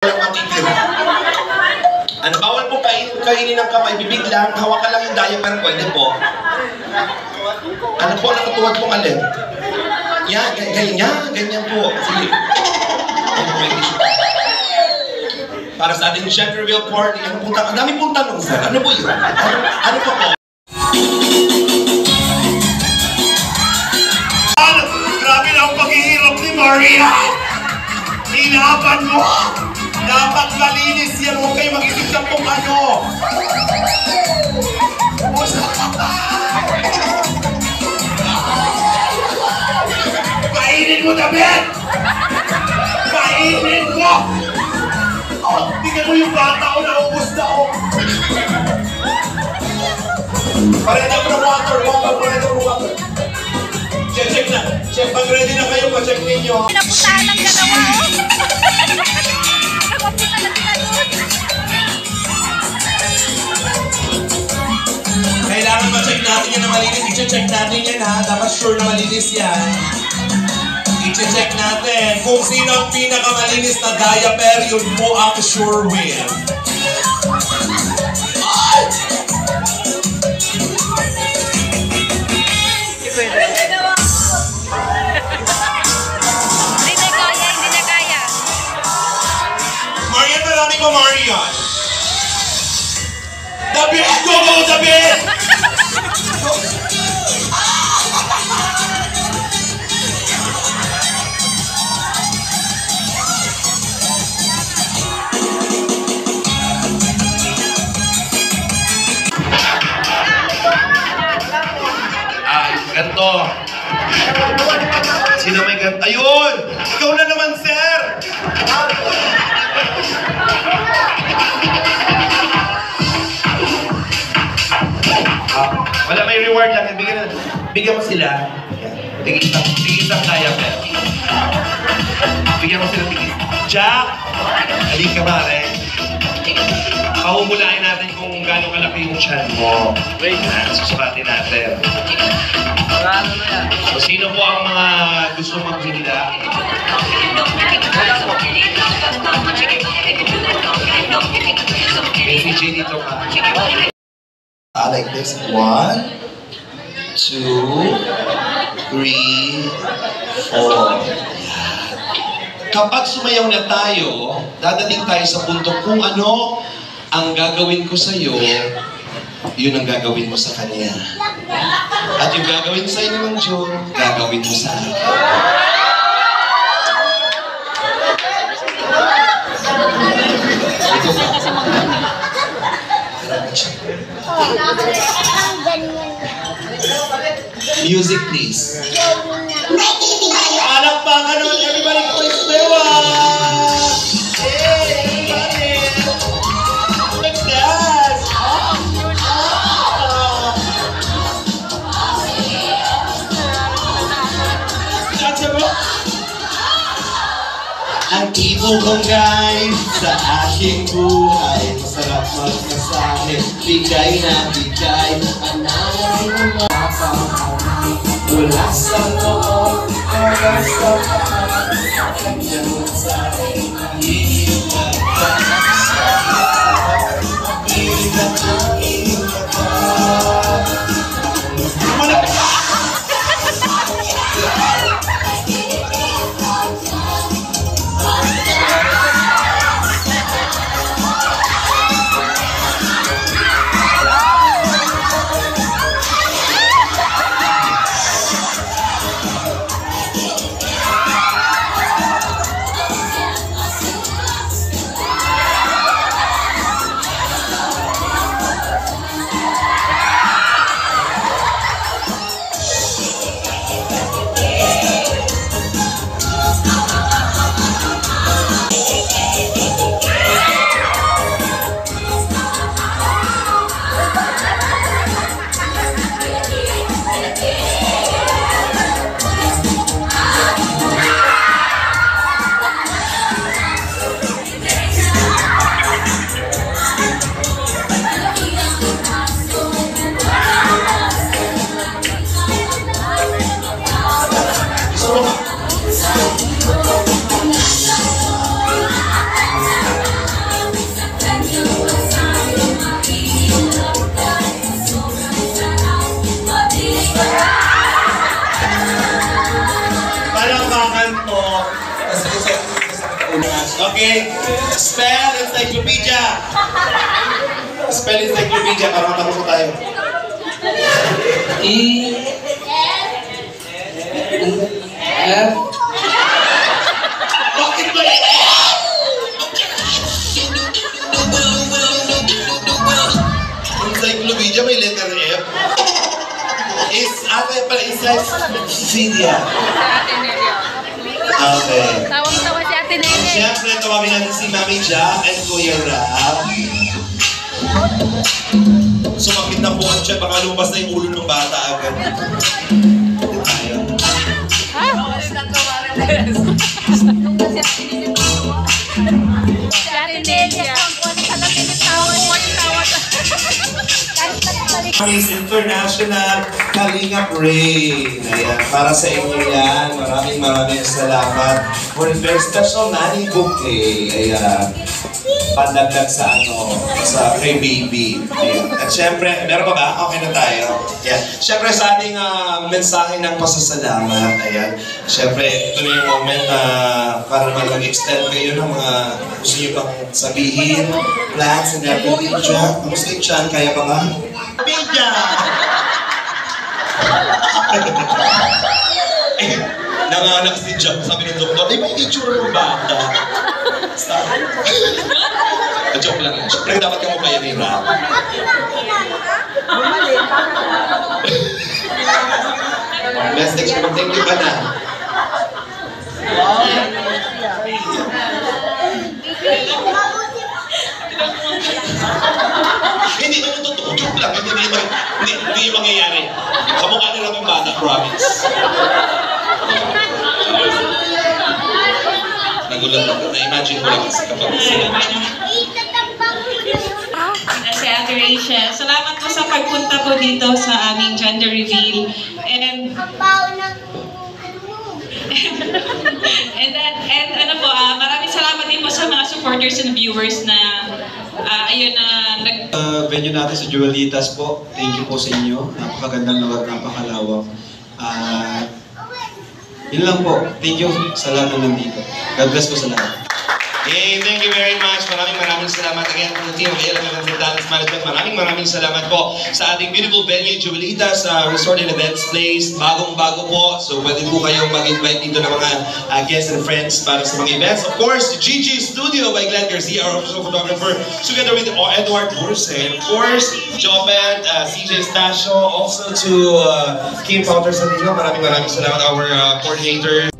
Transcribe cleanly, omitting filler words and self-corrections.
Matitira. Ano, bawal po kainin ng kamay, bibig lang, hawakan lang yung diaper, pwede po. Ano po, nakatuwad pong alin? Yan, ganyan po. Sige. Para sa ating gender reveal party, ano pong tanong? Ang dami pong tanong, sir. Ano po yun? Ano po po? Grabe na ang paghihirap ni Maria! Hinapan mo! Dapat malinis yan, huwag kayo mag-isip ng kung ano! Kainin mo, David! Kainin mo! Oh, tingnan mo yung bata o naubos na o! Pareda for water! Check na! Check, pag ready na kayo, pa-check ninyo! Pinapuntahan ng dalawa, oh! Nakapunta na sila doon! Kailangan ma-check natin yan na malinis. I-check natin yan ha. Dapat sure na malinis yan. I-check natin. Kung sino ang pinakamalinis na diaper, yun mo ang sure win. Hindi na kaya. Marian, marami ko Marian. David! Go, David! Ganto. Sino may ganto? Ayun! Ikaw na naman, sir! Wala, may reward lang. Bigyan mo sila. Tigis-ang diaper. Bigyan mo sila tigis. Jack! Halika ka ba, Re? Pahumulain natin kung gano'ng kalaki yung tiyan mo. Wait. Susukatin natin. So, sino po ang mga gusto maghila? CJ, dito ka. Like this. 1, 2, 3, 4. Kapag sumayaw na tayo, dadating tayo sa punto kung ano ang gagawin ko sa iyo, yun ang gagawin mo sa kanya. At yung gagawin sa inyo ng John, gagawin mo sa akin. Ito ka. Music, please. Palakpakan naman, everybody, please, Bewa! Ang ibon kong guide sa aking buhay, masarap magkasabi, bigay na bigay. Panalay ng mapapamay, wala sa loob, wala sa pag, kanya mo sa aking pag-ibig at pag-ibig at pag-ibig Okay? Spell encyclopedia. Spell encyclopedia para matapos na tayo. F. Bakit ba yun? Encyclopedia may letter F. Ate pala, encyclopedia. Okay. Tawang-tawa si Ate Nene. Siyempre, tawagin natin si Mami Ja and Kuya Rap. Sumakit na po ang tiyan, baka lumabas na yung ulo ng bata agad. Ayaw. Si Ate Nene. Miss International Kalingap Rain. Ayan, para sa inyo yan. Maraming salamat. For the special nanny bouquet. Ayan. Pandagdag sa sa kay baby. Ayan. At syempre, meron pa ba? Okay na tayo. Ayan. Syempre sa ating mensahe ng pasasalamat. Ayan. Syempre, ito na yung moment na para mag-extend kayo ng mga gusto nyo pang sabihin, plans and everything. Diyan, kamusta yung tiyan? Kaya pa ba? Pidya! Nanganak si Jack, sabi ng doktor, di ba yung itsura ng bata? Stop. Joke lang yan. Siyempre, dapat ka mo kaya ni Rap. Message ko, thank you pa na. Hindi naman totoo. Joke lang. Hindi yung mangyayari. Kamukha nila yung bata, promise. Nagulat ako. Na-imagine ko lang kasi kapag sila. Si Ate Rachel, salamat po sa pagpunta po dito sa aming gender reveal. And ano po, maraming salamat din po sa mga supporters and viewers na ayun na Venue natin sa Jewelitas po. Thank you po sa inyo. Napakagandang lugar, napakalawak. Yun lang po. Thank you sa lahat na nandito. God bless po sa lahat. Hey, thank you very much. Maraming salamat again from the team of Element and Talents Management. Maraming salamat po sa ating beautiful venue, Jewelitas Resort and Events Place. Bagong-bago po. So, pwede po kayong mag-invite dito ng mga guests and friends para sa mga events. Of course, GG Studio by Glenn Garcia, our official photographer, together with Edward Burse. And of course, Joband, CJ Stasio, also to Kim Pauter Salino. Maraming salamat, our coordinator.